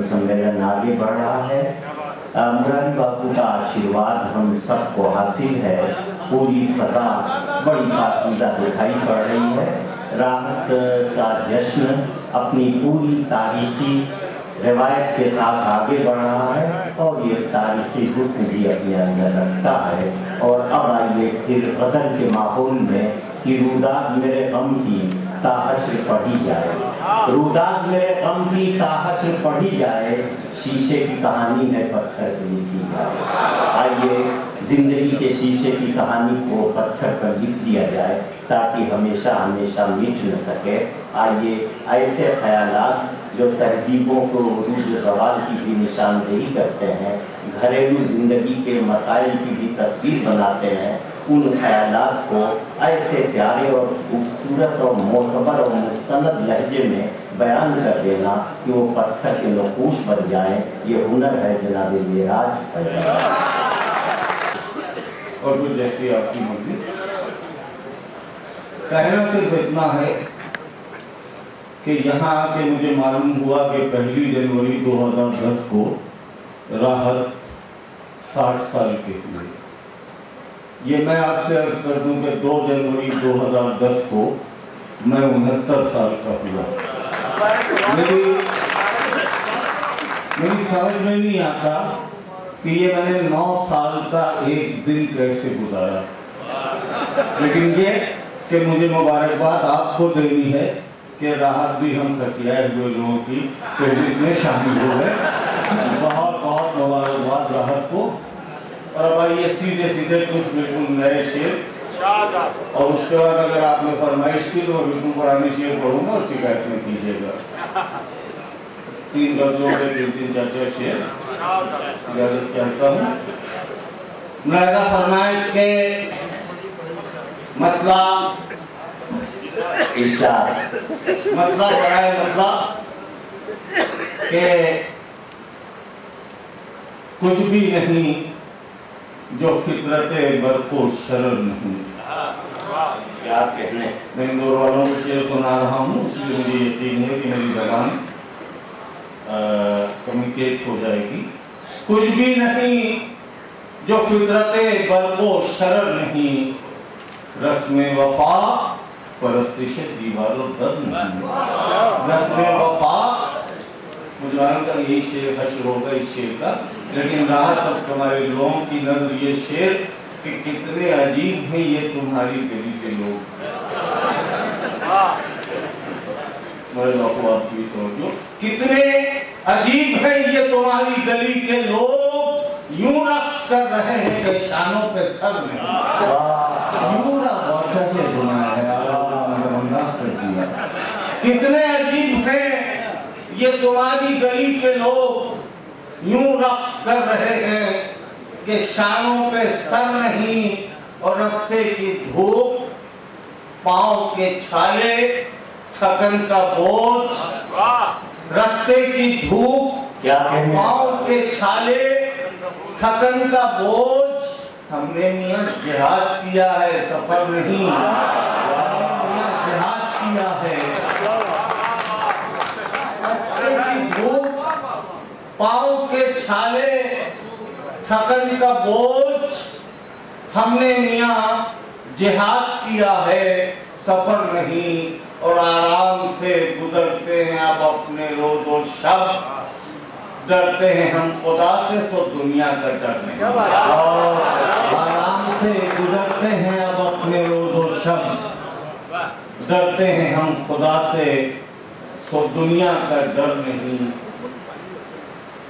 सम्मेलन आगे बढ़ रहा है। मुरारी बापू का आशीर्वाद हम सबको हासिल है। पूरी फजा बड़ी पाकीज़ा दिखाई पड़ रही है। राहत का जश्न अपनी पूरी तारीखी रिवायत के साथ आगे बढ़ रहा है और ये तारीखी हुस्न भी अपने अंदर रखता है। और अब आइए फिर गज़ल के माहौल में कि रूदाद मेरे गम की ताहश्र पढ़ी जाए, रूदाद मेरे गम की ताहश्र पढ़ी जाए, शीशे की कहानी है पत्थर पे लिखी जाए। आइए जिंदगी के शीशे की कहानी को पत्थर पर लिख दिया जाए ताकि हमेशा हमेशा मिट न सके। आइए ऐसे ख्यालात जो तहजीबों को उरूज ज़वाल की भी निशानदेही करते हैं, घरेलू ज़िंदगी के मसाइल की भी तस्वीर बनाते हैं, उन ख्यालात को ऐसे प्यारे और खूबसूरत और मोतबर और मुस्तनद लहजे में बयान कर देना कि वो पत्थर के नकूश बन जाएं, ये हुनर है जनाब मेराज और कुछ जैसी आपकी मर्जी। कहना सिर्फ इतना है कि यहाँ आके मुझे मालूम हुआ कि 1 जनवरी 2010 को राहत 60 साल के हुए। ये मैं आपसे अर्ज कर दूं कि 2 जनवरी 2010 को मैं 69 साल का हुआ। मेरी समझ में नहीं आता कि ये मैंने 9 साल का एक दिन कैसे गुजारा, लेकिन ये कि मुझे मुबारकबाद आपको देनी है कि राहत भी हम सकियाए हुए लोगों की फहरिस्त में शामिल हो गए। बहुत बहुत मुबारकबाद राहत को। और अब आइए सीधे सीधे कुछ बिल्कुल नए शेर, और उसके बाद अगर आपने फरमाइश की तो मैं बिल्कुल पुराने शेर पढ़ूंगा और शिकायत नहीं कीजिएगा। 3 गज़लों के 3-3 4-4 शेर इजाजत चाहता हूँ। मुलाहिज़ा फरमाए के मतलब बड़ाए मतलब के कुछ भी नहीं जो फितरते बरको शरर नहीं। क्या कहने, मैं इंदौर वालों को शेर सुना रहा हूँ, इसलिए मुझे यकीन है कि मेरी ज़बान कम्युनिकेट हो जाएगी। कुछ भी नहीं जो फितरते बरको शरर नहीं, रस्म वफा परस्तिश दीवारों दर नहीं। रस्म वफा मुजरान का यही शेर हश्र होगा इस शेर का। लेकिन राहत अब हमारे लोगों की नजर ये शेर कि कितने अजीब हैं ये तुम्हारी गली के लोग। कितने अजीब हैं ये तुम्हारी गली के लोग, यूं रक्स कर रहे हैं कि शानों पे सर नहीं। यूं बहुत से सुना है, कितने अजीब हैं ये तुम्हारी गली के लोग, यूं रक्स कर रहे हैं कि शानों पे सर नहीं, और रास्ते की धूप, पांव के छाले, थकन का बोझ। रास्ते की धूप, पांव के छाले, थकन का बोझ। हमने मियां जिहाद किया है, सफर नहीं। जिहाद किया है, पांव के छाले, थकन का बोझ। हमने मियां जिहाद किया है, सफर नहीं। और आराम से गुजरते हैं अब अपने रोज और शब। डरते हैं हम खुदा से तो दुनिया का डर नहीं। आराम से गुजरते हैं अब अपने रोज और शब। डरते हैं हम खुदा से तो दुनिया का डर नहीं।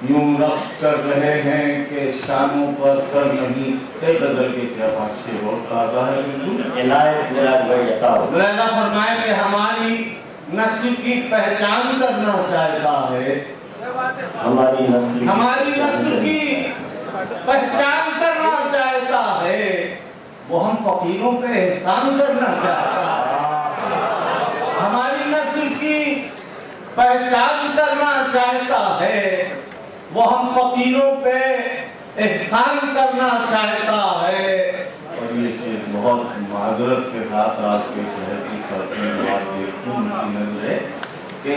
यूं रक्स कर रहे हैं कि शानों पर सर नहीं। कई गजल के क्या भाष्य बहुत ताज़ा है। मुलाहिज़ा फरमाए कि हमारी नस्ल की पहचान करना चाहता है, हमारी नस्ल की पहचान करना चाहता है, वो हम फकीरों पे एहसान करना चाहता है। हमारी नस्ल की पहचान करना चाहता है, वो हम फकीरों पे एहसान करना चाहता है। और ये शेर बहुत हजरत के साथ आपके शहर की सड़कें बात देखती उनकी नजर है कि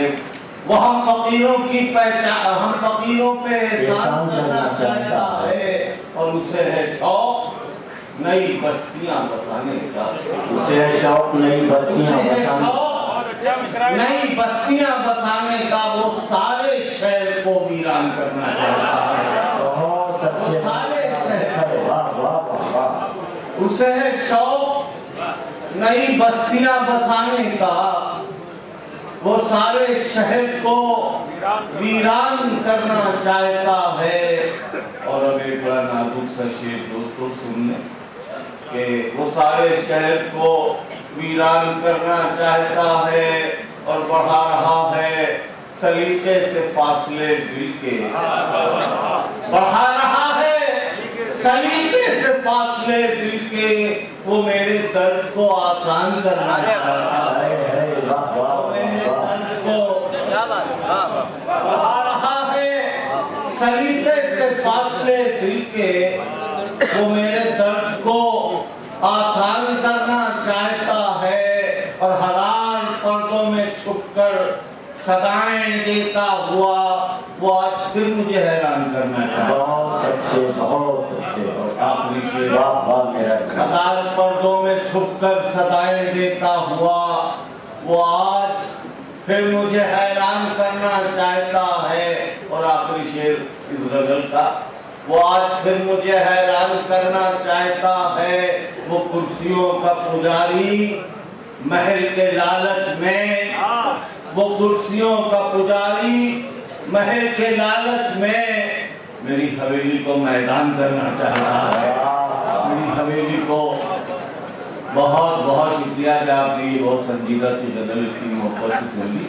वह फकीरों की पहचान, हम फकीरों पे एहसान करना चाहता है और उसे है शौक नई बस्तियां बसाने का, उसे है शौक नई बस्तियां नई बस्तियां बसाने का। वो सारे शहर को वीरान करना चाहता है। बहुत अच्छे, सारे शहर, वाह वाह वाह वाह। उसे है शौक नई बस्तियां बसाने का, वो सारे शहर को वीरान करना चाहता है। और अब एक बड़ा नाजुक सा शेर दोस्तों सुनने कि वो सारे शहर को वीरान करना चाहता है और बढ़ा रहा है सलीके से फासले दिल के, बढ़ा रहा है सलीके से फासले दिल के। वो मेरे दर्द को आसान करना चाहता है, मेरे दर्द को बढ़ा रहा है सलीके से फासले दिल के। वो मेरे दर्द को आसान करना चाहता है और हरार पर्दों में छुपकर सदाएं देता हुआ वो आज फिर मुझे हैरान करना चाहता है। बहुत अच्छे, बहुत अच्छे। आखिरी शेर, वाह वाह मेरा हरार पर्दों में छुपकर सदाएं देता हुआ वो आज फिर मुझे हैरान करना चाहता है। और आखिरी शेर इस गजल का, वो आज फिर मुझे हैरान करना चाहता है। वो कुर्सियों का पुजारी महल के लालच में, वो कुर्सियों का पुजारी महल के लालच में मेरी हवेली को मैदान करना चाहता है। मेरी हवेली को बहुत बहुत शुक्रिया कि आपने ये बहुत संजीदा सी गजल इतनी मोहब्बत से सुनी।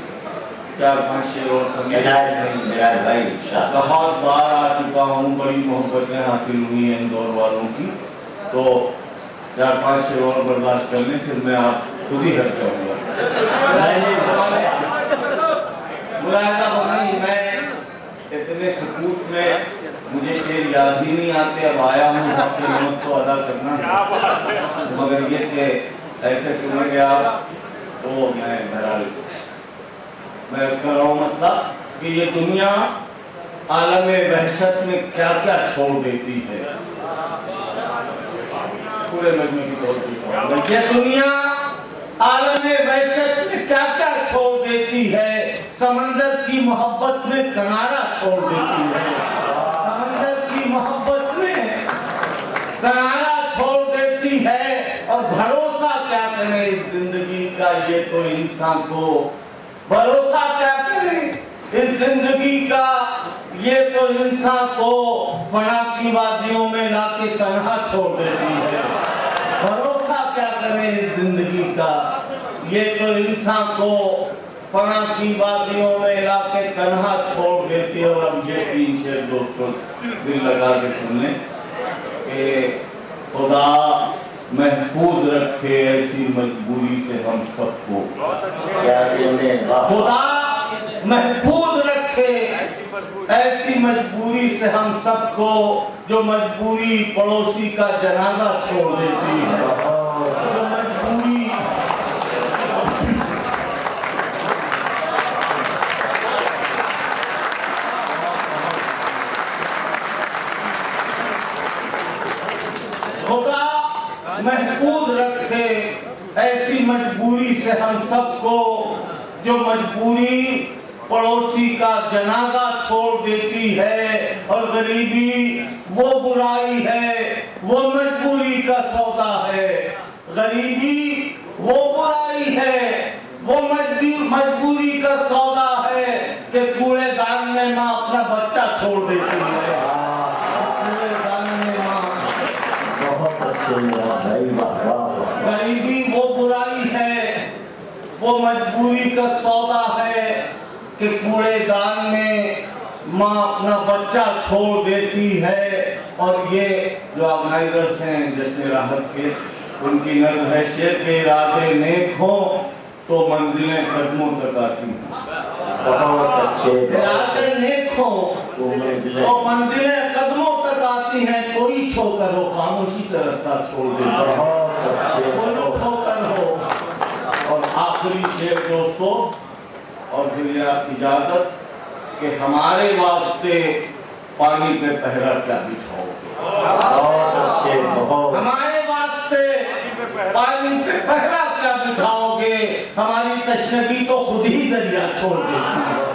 4-5 शेर और मेरा भाई बहुत बार आ चुका हूँ, बड़ी मोहब्बतें हासिल हुई हैं इंदौर वालों की, तो 4-5 शेर और बर्दाश्त कर लें, फिर मैं आप खुद ही हट जाऊंगा। मुलायदा हो नहीं, मैं इतने सुकूत में मुझे शेर याद ही नहीं आते। अब आया हूँ आपके हिम्मत को अदा करना, मगर ये कि ऐसे सुनेंगे आप तो मैं बहरहाल मैं कर रहा हूँ मतलब कि ये दुनिया आलमे वहशत में क्या क्या छोड़ देती है। पूरे मजमे की तौर पर ये दुनिया आलमे वहशत में क्या क्या छोड़ देती है। समंदर की मोहब्बत में किनारा छोड़ देती है, समंदर की मोहब्बत में किनारा छोड़ देती है। और भरोसा क्या करें इस जिंदगी का, ये तो इंसान को भरोसा क्या करें इस जिंदगी का, ये तो इंसान को फना की वादियों में लाके तन्हा छोड़ देती है। भरोसा क्या करें इस जिंदगी का, ये तो इंसान को फना की वादियों में लाके तन्हा छोड़ देती है। और अब ये 3 शेर दोस्तों दिल लगा के सुनने कि खुदा महफूज रखे ऐसी मजबूरी से हम सबको, खुदा महफूज रखे ऐसी मजबूरी से हम सबको, जो मजबूरी पड़ोसी का जनाजा छोड़ देती है, जो मजबूरी खुदा महफूज रखे ऐसी मजबूरी से हम सबको, जो मजबूरी पड़ोसी का जनाजा छोड़ देती है। और गरीबी वो बुराई है, वो मजबूरी का सौदा है। गरीबी वो बुराई है, वो मजबूरी का सौदा है कि कूड़ेदान में माँ अपना बच्चा छोड़ देती है। कूड़ेदान में माँ, गरीबी वो बुराई है, वो मजबूरी का सौदा है कि कूड़ेदान में माँ अपना बच्चा छोड़ देती है। और ये जो ऑर्गेनाइजर्स हैं जश्न राहत के, उनकी नज़्म है शेर के इरादे नेक हो तो मंजिलें कदमों तक आती हैं। बहुत अच्छे, इरादे नेक हो तो मंजिलें कदमों तक आती हैं। कोई ठोकर हो खामोशी से रास्ता छोड़ देता है, बहुत अच्छे। कोई دوستوں اور پھر آپ اجازت کہ ہمارے واسطے پانی پہ پہرا کیا بچھاؤ گے؟ بہت اچھے، بہت ہمارے واسطے پانی پہ پہرا کیا بچھاؤ گے؟ ہماری تشنگی تو خود ہی دریا چھوڑ دیتی ہے۔